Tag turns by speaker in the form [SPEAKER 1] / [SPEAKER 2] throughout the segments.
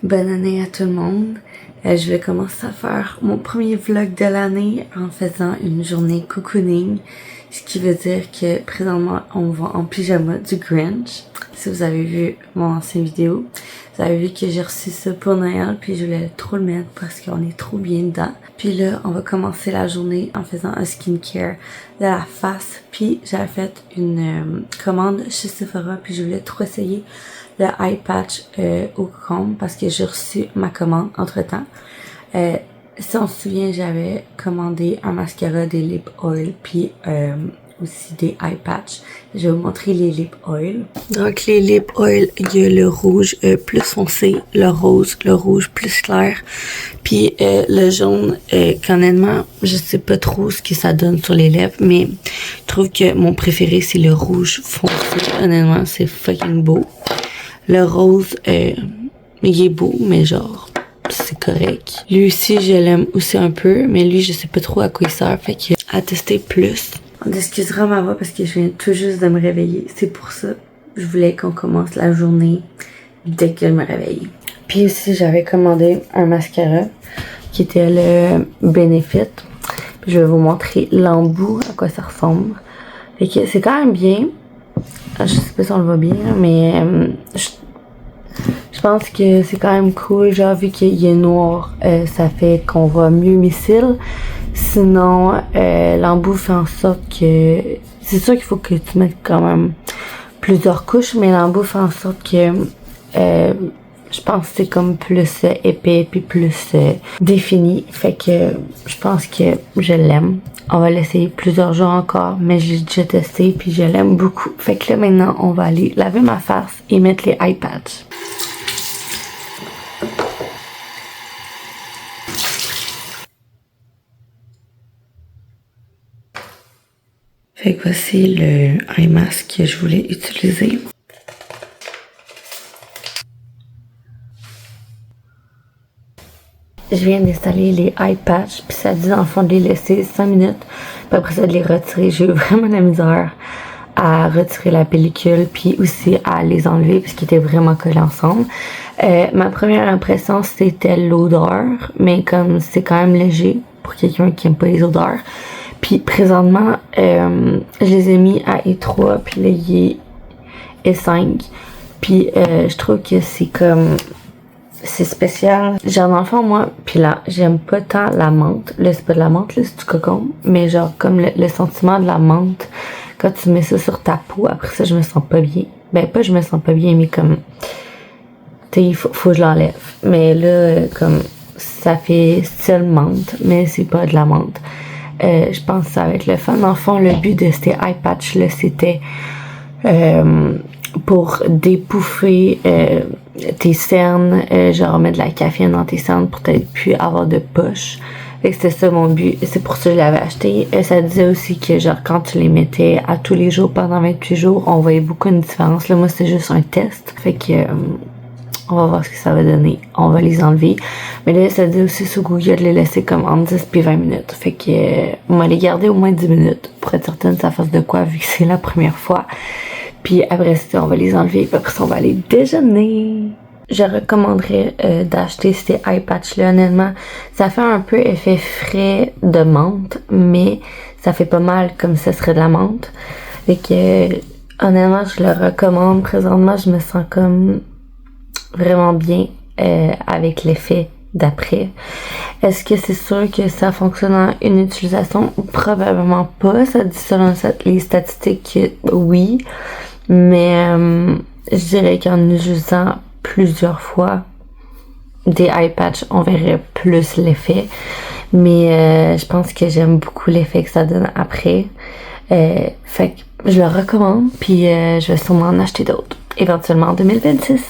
[SPEAKER 1] Bonne année à tout le monde. Je vais commencer à faire mon premier vlog de l'année en faisant une journée cocooning. Ce qui veut dire que présentement on va en pyjama du Grinch. Si vous avez vu mon ancienne vidéo, vous avez vu que j'ai reçu ça pour Noël puis je voulais trop le mettre parce qu'on est trop bien dedans. Puis là, on va commencer la journée en faisant un skincare de la face. Puis j'avais fait une commande chez Sephora puis je voulais trop essayer le eye patch au cocombe parce que j'ai reçu ma commande entre temps. Si on se souvient, j'avais commandé un mascara, des lip oil, puis aussi des eye patch. Je vais vous montrer les lip oil. Donc les lip oil, il y a le rouge plus foncé, le rouge plus clair, puis le jaune, qu'honnêtement, je sais pas trop ce que ça donne sur les lèvres, mais je trouve que mon préféré c'est le rouge foncé. Honnêtement, c'est fucking beau. Le rose, il est beau, mais genre, c'est correct. Lui aussi, je l'aime aussi un peu, mais lui, je sais pas trop à quoi il sert, fait que à tester plus. On excusera ma voix parce que je viens tout juste de me réveiller. C'est pour ça je voulais qu'on commence la journée dès que je me réveille. Puis aussi, j'avais commandé un mascara qui était le Benefit. Puis je vais vous montrer l'embout, à quoi ça ressemble. Fait que c'est quand même bien. Je sais pas si on le voit bien, mais je pense que c'est quand même cool. Genre, vu qu'il est noir, ça fait qu'on voit mieux mes cils. Sinon, l'embout fait en sorte que... C'est sûr qu'il faut que tu mettes quand même plusieurs couches, mais l'embout fait en sorte que... je pense que c'est comme plus épais puis plus défini. Fait que je pense que je l'aime. On va l'essayer plusieurs jours encore, mais j'ai déjà testé puis je l'aime beaucoup. Fait que là maintenant, on va aller laver ma face et mettre les eye patchs. Fait que voici le eye mask que je voulais utiliser. Je viens d'installer les eye patchs, puis ça dit dans le fond de les laisser 5 minutes, puis après ça de les retirer. J'ai eu vraiment la misère à retirer la pellicule, puis aussi à les enlever, parce qu'ils étaient vraiment collés ensemble. Ma première impression, c'était l'odeur, mais comme c'est quand même léger pour quelqu'un qui aime pas les odeurs. Puis présentement, je les ai mis à E3, puis là, il est E5. Puis je trouve que c'est comme... C'est spécial. Genre, dans le fond, moi, puis là, j'aime pas tant la menthe. Là, c'est pas de la menthe, là, c'est du cocon. Mais genre, comme le sentiment de la menthe, quand tu mets ça sur ta peau, après ça, je me sens pas bien. Ben, pas je me sens pas bien, mais comme... Tu sais, il faut que je l'enlève. Mais là, comme... Ça fait style menthe, mais c'est pas de la menthe. Je pense que ça va être le fun. Dans le fond, le but de ces eye patchs-là, c'était... pour dépouffer tes cernes, genre mettre de la caféine dans tes cernes pour peut-être plus avoir de poche. Fait que c'était ça mon but, c'est pour ça que je l'avais acheté. Ça disait aussi que genre quand tu les mettais à tous les jours pendant 28 jours, on voyait beaucoup une différence. Là, moi, c'était juste un test. Fait que on va voir ce que ça va donner. On va les enlever. Mais là, ça dit aussi sur Google de les laisser comme entre 10 puis 20 minutes. Fait que on va les garder au moins 10 minutes pour être certaine que ça fasse de quoi vu que c'est la première fois. Puis après ça, on va les enlever. Puis après ça, on va aller déjeuner. Je recommanderais d'acheter ces eye patchs-là. Honnêtement, ça fait un peu effet frais de menthe, mais ça fait pas mal comme ça serait de la menthe. Fait que honnêtement, je le recommande. Présentement, je me sens comme vraiment bien avec l'effet d'après. Est-ce que c'est sûr que ça fonctionne en une utilisation? Probablement pas. Ça dit selon les statistiques que oui. Mais je dirais qu'en utilisant plusieurs fois des eye patchs, on verrait plus l'effet. Mais je pense que j'aime beaucoup l'effet que ça donne après. Fait que je le recommande. Puis je vais sûrement en acheter d'autres. Éventuellement en 2026.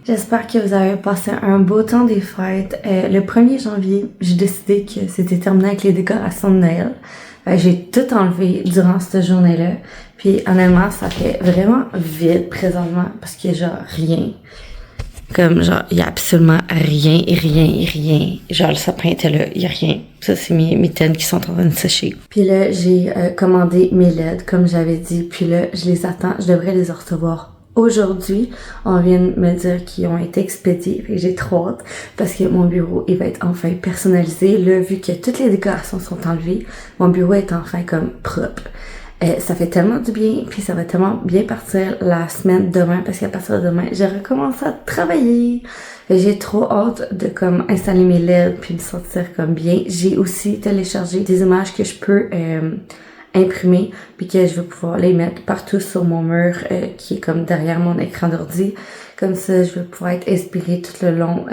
[SPEAKER 1] J'espère que vous avez passé un beau temps des fêtes. Le 1er janvier, j'ai décidé que c'était terminé avec les décorations de Noël. J'ai tout enlevé durant cette journée-là. Puis honnêtement, ça fait vraiment vide présentement parce qu'il y a genre rien. Comme genre, il y a absolument rien. Genre le sapin était là, il y a rien. Ça, c'est mes mitaines qui sont en train de sécher. Puis là, j'ai commandé mes LED, comme j'avais dit. Puis là, je les attends. Je devrais les recevoir aujourd'hui. On vient de me dire qu'ils ont été expédiés. Et j'ai trop hâte parce que mon bureau, il va être enfin personnalisé. Là, vu que toutes les décorations sont enlevées, mon bureau est enfin comme propre. Ça fait tellement du bien, puis ça va tellement bien partir la semaine demain, parce qu'à partir de demain, je recommence à travailler. J'ai trop hâte de comme installer mes LED puis me sentir comme bien. J'ai aussi téléchargé des images que je peux imprimer, puis que je vais pouvoir les mettre partout sur mon mur qui est comme derrière mon écran d'ordi. Comme ça, je vais pouvoir être inspirée tout le long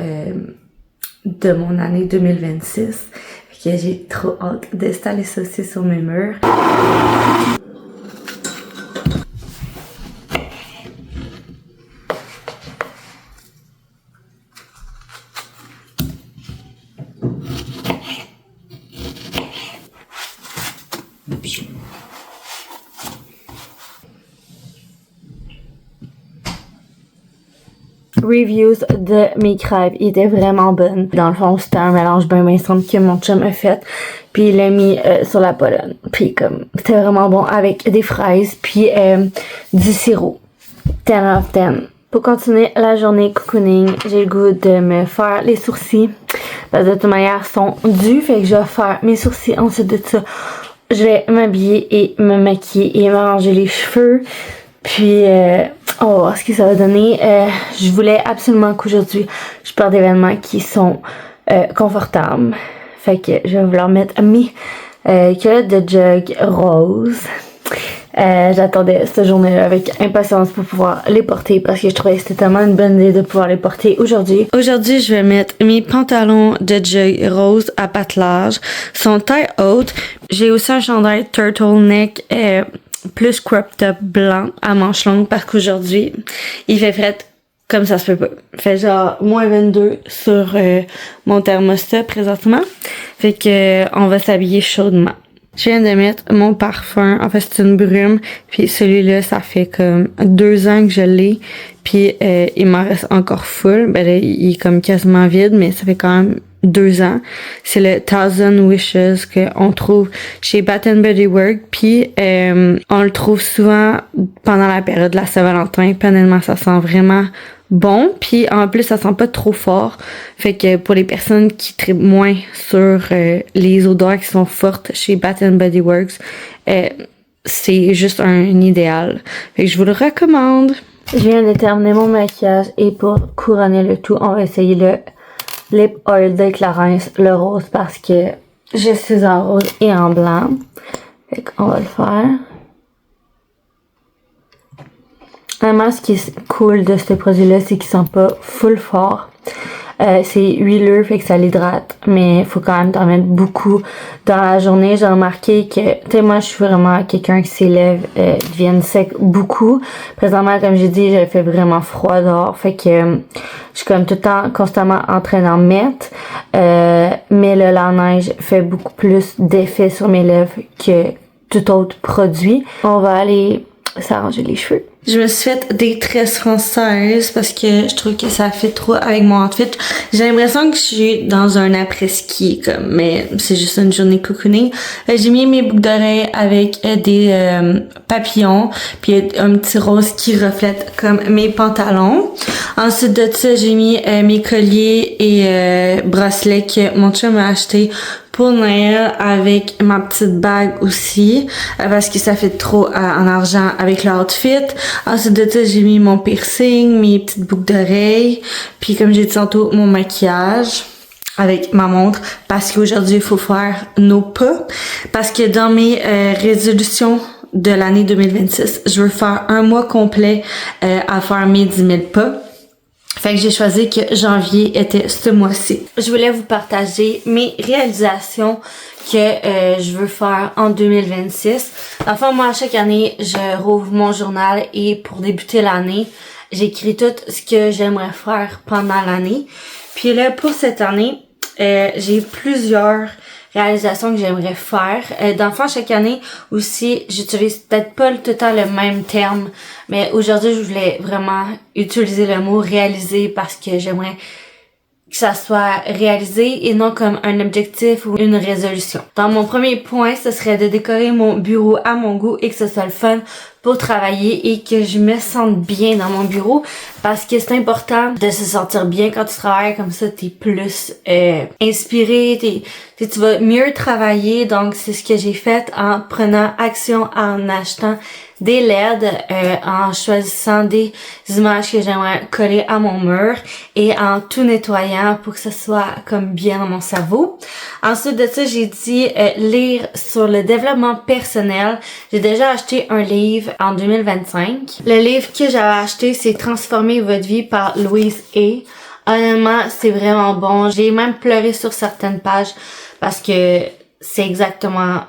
[SPEAKER 1] de mon année 2026. Que j'ai trop hâte d'installer ça aussi sur mes murs. Reviews de mes crêpes étaient vraiment bonnes. Dans le fond, c'était un mélange bien simple que mon chum a fait. Puis il l'a mis sur la polonne. Puis comme, c'était vraiment bon avec des fraises puis du sirop. 10 out of 10. Pour continuer la journée cocooning, j'ai le goût de me faire les sourcils. Parce que de toute manière, ils sont dus. Fait que je vais faire mes sourcils. Ensuite de ça, je vais m'habiller et me maquiller et m'arranger les cheveux. Puis, on va voir ce que ça va donner. Je voulais absolument qu'aujourd'hui, je porte des vêtements qui sont confortables. Fait que je vais vouloir mettre mes culottes de jog rose. J'attendais cette journée-là avec impatience pour pouvoir les porter parce que je trouvais que c'était tellement une bonne idée de pouvoir les porter aujourd'hui. Aujourd'hui, je vais mettre mes pantalons de jog rose à pattes larges. Ils sont taille haute. J'ai aussi un chandail turtleneck plus crop top blanc à manches longues parce qu'aujourd'hui, il fait frais comme ça se peut pas. Il fait genre moins 22 sur mon thermostat présentement. Fait que on va s'habiller chaudement. Je viens de mettre mon parfum. En fait, c'est une brume. Puis celui-là, ça fait comme 2 ans que je l'ai. Puis il m'en reste encore full. Ben là, il est comme quasiment vide, mais ça fait quand même 2 ans. C'est le Thousand Wishes qu'on trouve chez Bath Body Works. Puis on le trouve souvent pendant la période de la Saint-Valentin. Puis honnêtement, ça sent vraiment bon. Puis en plus, ça sent pas trop fort. Fait que pour les personnes qui trippent moins sur les odeurs qui sont fortes chez Bath Body Works, c'est juste un idéal. Fait que je vous le recommande. Je viens de terminer mon maquillage et pour couronner le tout, on va essayer le Lip Oil de Clarins, le rose, parce que je suis en rose et en blanc. Fait qu'on va le faire. Vraiment, ce qui est cool de ce produit-là, c'est qu'il sent pas full fort. C'est huileux, fait que ça l'hydrate, mais faut quand même t'en mettre beaucoup dans la journée. J'ai remarqué que, tu sais, moi, je suis vraiment quelqu'un qui ses lèvres deviennent secs beaucoup. Présentement, comme j'ai dit, j'ai fait vraiment froid dehors, fait que je suis comme tout le temps constamment en train d'en mettre. Mais la neige fait beaucoup plus d'effet sur mes lèvres que tout autre produit. On va aller s'arranger les cheveux. Je me suis fait des tresses françaises parce que je trouve que ça fait trop avec mon outfit. J'ai l'impression que je suis dans un après-ski, comme, mais c'est juste une journée cocooning. J'ai mis mes boucles d'oreilles avec des papillons, puis un petit rose qui reflète comme mes pantalons. Ensuite de ça, j'ai mis mes colliers et bracelets que mon chum m'a acheté pour Noël avec ma petite bague aussi parce que ça fait trop en argent avec l'outfit. Ensuite de ça, j'ai mis mon piercing, mes petites boucles d'oreilles, puis comme j'ai dit tantôt, mon maquillage avec ma montre parce qu'aujourd'hui, il faut faire nos pas parce que dans mes résolutions de l'année 2026, je veux faire un mois complet à faire mes 10 000 pas. Fait que j'ai choisi que janvier était ce mois-ci. Je voulais vous partager mes réalisations que je veux faire en 2026. Enfin, moi, à chaque année, je rouvre mon journal et pour débuter l'année, j'écris tout ce que j'aimerais faire pendant l'année. Puis là, pour cette année, j'ai plusieurs réalisations que j'aimerais faire. Dans le fond, chaque année aussi, j'utilise peut-être pas tout le temps le même terme, mais aujourd'hui, je voulais vraiment utiliser le mot réaliser parce que j'aimerais que ça soit réalisé et non comme un objectif ou une résolution. Dans mon premier point, ce serait de décorer mon bureau à mon goût et que ce soit le fun pour travailler et que je me sente bien dans mon bureau parce que c'est important de se sentir bien quand tu travailles comme ça, t'es plus inspiré, tu vas mieux travailler. Donc c'est ce que j'ai fait en prenant action, en achetant des LED, en choisissant des images que j'aimerais coller à mon mur et en tout nettoyant pour que ça soit comme bien dans mon cerveau. Ensuite de ça, j'ai dit lire sur le développement personnel. J'ai déjà acheté un livre en 2025. Le livre que j'avais acheté, c'est Transformer votre vie par Louise Hay. Honnêtement, c'est vraiment bon. J'ai même pleuré sur certaines pages parce que c'est exactement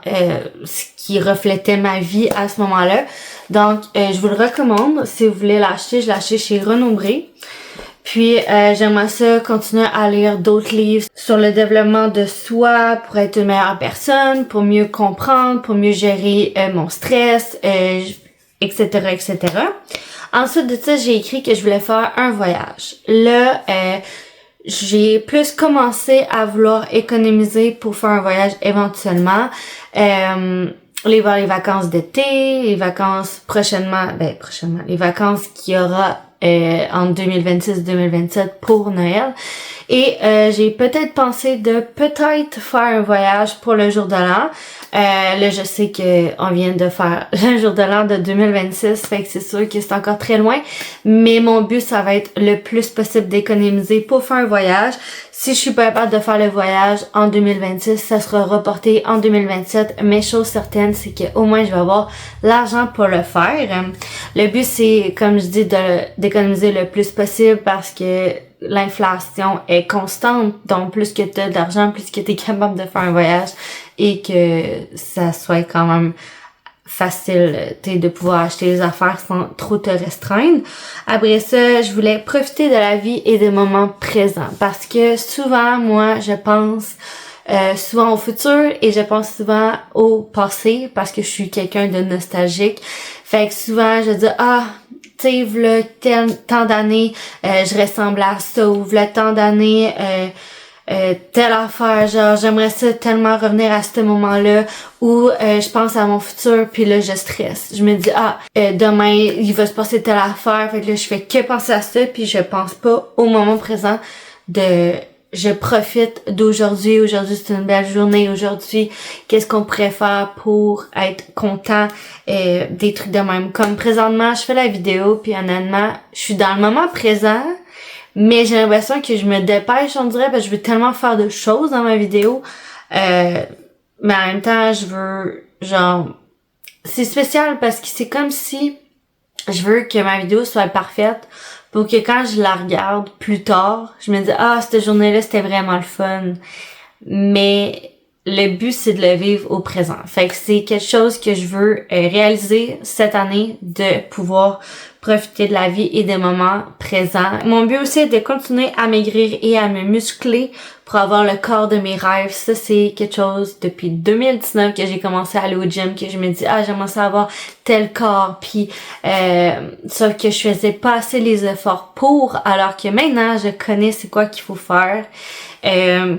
[SPEAKER 1] ce qui reflétait ma vie à ce moment-là. Donc, je vous le recommande. Si vous voulez l'acheter, je l'ai acheté chez Renombré. Puis, j'aimerais ça continuer à lire d'autres livres sur le développement de soi pour être une meilleure personne, pour mieux comprendre, pour mieux gérer mon stress, etc., etc. Ensuite de ça, j'ai écrit que je voulais faire un voyage. Là, j'ai plus commencé à vouloir économiser pour faire un voyage éventuellement. Les vacances d'été, les vacances prochainement, les vacances qu'il y aura en 2026-2027 pour Noël. Et j'ai peut-être pensé de peut-être faire un voyage pour le jour de l'an. Là, je sais que on vient de faire le jour de l'an de 2026, fait que c'est sûr que c'est encore très loin. Mais mon but, ça va être le plus possible d'économiser pour faire un voyage. Si je suis pas capable de faire le voyage en 2026, ça sera reporté en 2027. Mais chose certaine, c'est que au moins je vais avoir l'argent pour le faire. Le but, c'est, comme je dis, d'économiser le plus possible parce que l'inflation est constante. Donc, plus que tu as d'argent, plus que tu es capable de faire un voyage et que ça soit quand même facile de pouvoir acheter les affaires sans trop te restreindre. Après ça, je voulais profiter de la vie et des moments présents parce que souvent, moi, je pense souvent au futur et je pense souvent au passé parce que je suis quelqu'un de nostalgique. Fait que souvent, je dis tu sais, v'là tant d'années, je ressemble à ça, ou v'là tant d'années, telle affaire, genre, j'aimerais ça tellement revenir à ce moment-là, où je pense à mon futur, puis là, je stresse. Je me dis, demain, il va se passer telle affaire, fait que là, je fais que penser à ça, puis je pense pas au moment présent je profite d'aujourd'hui. Aujourd'hui, c'est une belle journée. Aujourd'hui, qu'est-ce qu'on pourrait faire pour être content des trucs de même. Comme présentement, je fais la vidéo, puis honnêtement, je suis dans le moment présent, mais j'ai l'impression que je me dépêche, on dirait, parce que je veux tellement faire de choses dans ma vidéo. Mais en même temps, je veux, genre, c'est spécial parce que c'est comme si je veux que ma vidéo soit parfaite pour que quand je la regarde plus tard, je me dis cette journée-là, c'était vraiment le fun. Mais le but, c'est de le vivre au présent. Fait que c'est quelque chose que je veux réaliser cette année, de pouvoir profiter de la vie et des moments présents. Mon but aussi est de continuer à maigrir et à me muscler pour avoir le corps de mes rêves. Ça, c'est quelque chose depuis 2019 que j'ai commencé à aller au gym, que je me dis, j'aimerais ça avoir tel corps, puis sauf que je faisais pas assez les efforts pour, alors que maintenant, je connais c'est quoi qu'il faut faire.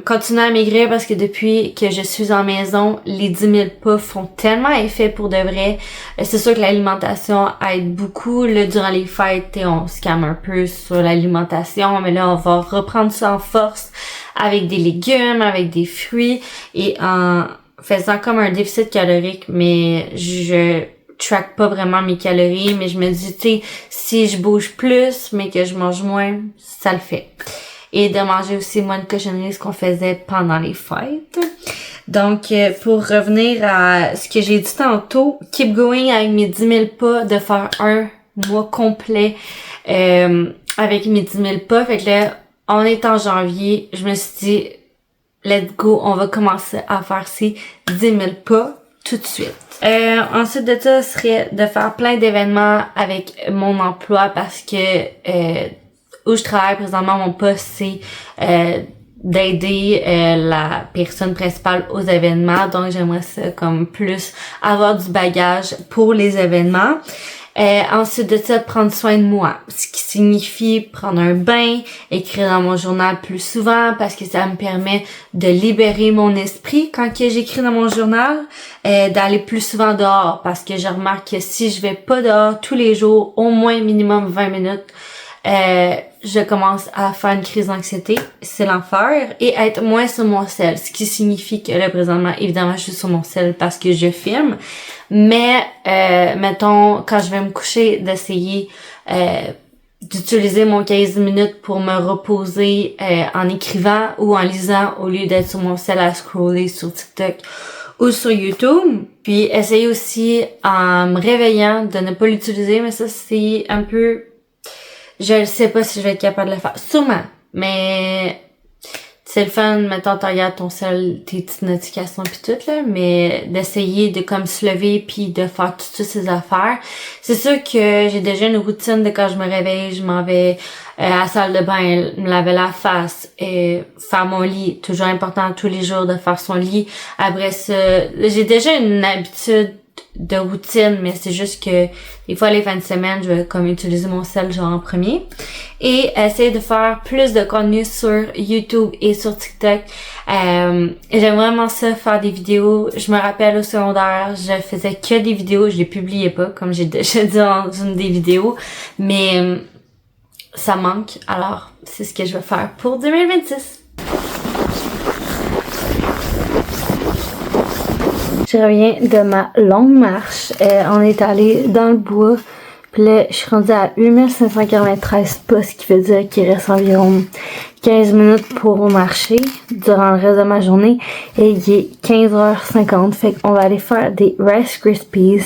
[SPEAKER 1] Continuer à maigrir parce que depuis que je suis en maison, les 10 000 pas font tellement effet pour de vrai. C'est sûr que l'alimentation aide beaucoup. Là, durant les fêtes, on se calme un peu sur l'alimentation, mais là, on va reprendre ça en force avec des légumes, avec des fruits et en faisant comme un déficit calorique, mais je track pas vraiment mes calories, mais je me dis, tu sais, si je bouge plus, mais que je mange moins, ça le fait. Et de manger aussi moins de cochonneries, ce qu'on faisait pendant les fêtes. Donc, pour revenir à ce que j'ai dit tantôt, keep going avec mes 10 000 pas, de faire un mois complet avec mes 10 000 pas. Fait que là, on est en janvier, je me suis dit, let's go, on va commencer à faire ces 10 000 pas tout de suite. Ensuite de ça, ce serait de faire plein d'événements avec mon emploi parce que où je travaille présentement, mon poste, c'est d'aider la personne principale aux événements. Donc, j'aimerais ça comme plus avoir du bagage pour les événements. Ensuite de ça, prendre soin de moi, ce qui signifie prendre un bain, écrire dans mon journal plus souvent parce que ça me permet de libérer mon esprit quand que j'écris dans mon journal, d'aller plus souvent dehors parce que je remarque que si je vais pas dehors tous les jours, au moins minimum 20 minutes, je commence à faire une crise d'anxiété, c'est l'enfer, et être moins sur mon cell, ce qui signifie que là, présentement, évidemment, je suis sur mon cell parce que je filme, mais, mettons, quand je vais me coucher, d'essayer d'utiliser mon 15 minutes pour me reposer en écrivant ou en lisant au lieu d'être sur mon cell à scroller sur TikTok ou sur YouTube. Puis, essayer aussi, en me réveillant, de ne pas l'utiliser, mais ça, c'est un peu... Je ne sais pas si je vais être capable de le faire. Sûrement. Mais c'est le fun, mettons, tu regardes ton cell, tes petites notifications pis tout, là, mais d'essayer de comme se lever puis de faire toutes ces affaires. C'est sûr que j'ai déjà une routine de quand je me réveille, je m'en vais à la salle de bain, me laver la face, faire mon lit. Toujours important tous les jours de faire son lit. Après ça, j'ai déjà une habitude de routine, mais c'est juste que des fois les fins de semaine, je vais comme utiliser mon cell genre en premier et essayer de faire plus de contenu sur YouTube et sur TikTok. J'aime vraiment ça, faire des vidéos. Je me rappelle au secondaire, je faisais que des vidéos, je les publiais pas comme j'ai déjà dit dans une des vidéos, mais ça manque, alors c'est ce que je vais faire pour 2026. Je reviens de ma longue marche. On est allé dans le bois. Puis là, je suis rendue à 8593 pas, ce qui veut dire qu'il reste environ 15 minutes pour marcher durant le reste de ma journée. Et il est 15h50. Fait qu'on va aller faire des Rice Krispies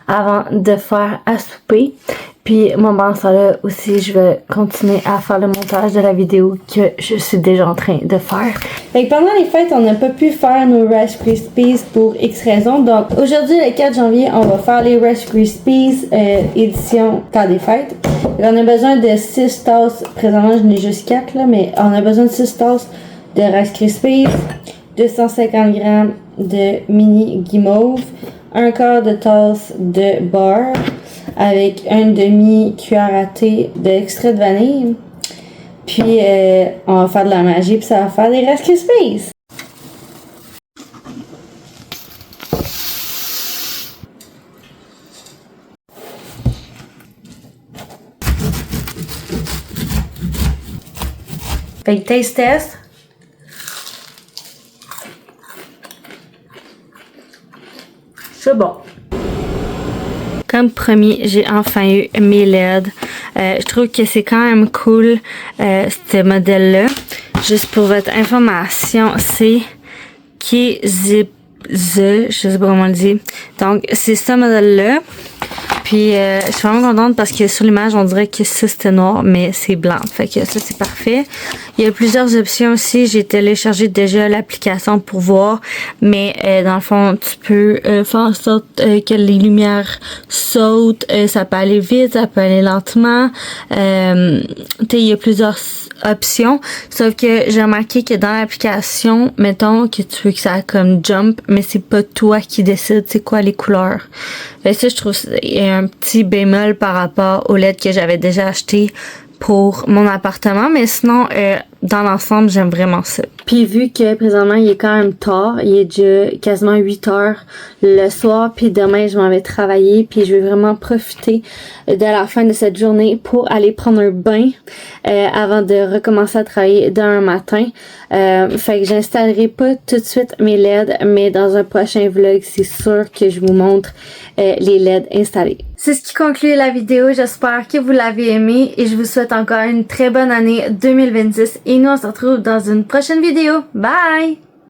[SPEAKER 1] avant de faire à souper. Puis, moi, pendant ça là aussi, je vais continuer à faire le montage de la vidéo que je suis déjà en train de faire. Fait que pendant les fêtes, on n'a pas pu faire nos Rice Krispies pour X raisons. Donc, aujourd'hui, le 4 janvier, on va faire les Rice Krispies édition temps des fêtes. On a besoin de 6 tasses. Présentement, je n'ai juste 4, là, mais on a besoin de 6 tasses de Rice Krispies, 250 g de mini guimauve, un quart de tasse de beurre, avec une demi-cuillère à thé d'extrait de vanille. Puis, on va faire de la magie, puis ça va faire des Rice Krispies. Fait que taste test. C'est bon. Comme promis, j'ai enfin eu mes LED. Je trouve que c'est quand même cool, ce modèle-là. Juste pour votre information, c'est Kizipze, je sais pas comment on le dit. Donc, c'est ce modèle-là. Puis, je suis vraiment contente parce que sur l'image, on dirait que ça, c'était noir, mais c'est blanc. Fait que ça, c'est parfait. Il y a plusieurs options aussi. J'ai téléchargé déjà l'application pour voir. Mais, dans le fond, tu peux faire en sorte que les lumières sautent. Ça peut aller vite, ça peut aller lentement. Il y a plusieurs options. Sauf que j'ai remarqué que dans l'application, mettons que tu veux que ça comme jump, mais c'est pas toi qui décide c'est quoi les couleurs. Fait que ça, je trouve un petit bémol par rapport au LED que j'avais déjà acheté pour mon appartement, mais sinon dans l'ensemble j'aime vraiment ça. Puis vu que présentement il est quand même tard, il est déjà quasiment 8 heures le soir, puis demain je m'en vais travailler, puis je vais vraiment profiter de la fin de cette journée pour aller prendre un bain avant de recommencer à travailler demain matin. Fait que j'installerai pas tout de suite mes LED, mais dans un prochain vlog c'est sûr que je vous montre les LED installés. C'est ce qui conclut la vidéo, j'espère que vous l'avez aimé et je vous souhaite encore une très bonne année 2026 et nous on se retrouve dans une prochaine vidéo. Bye!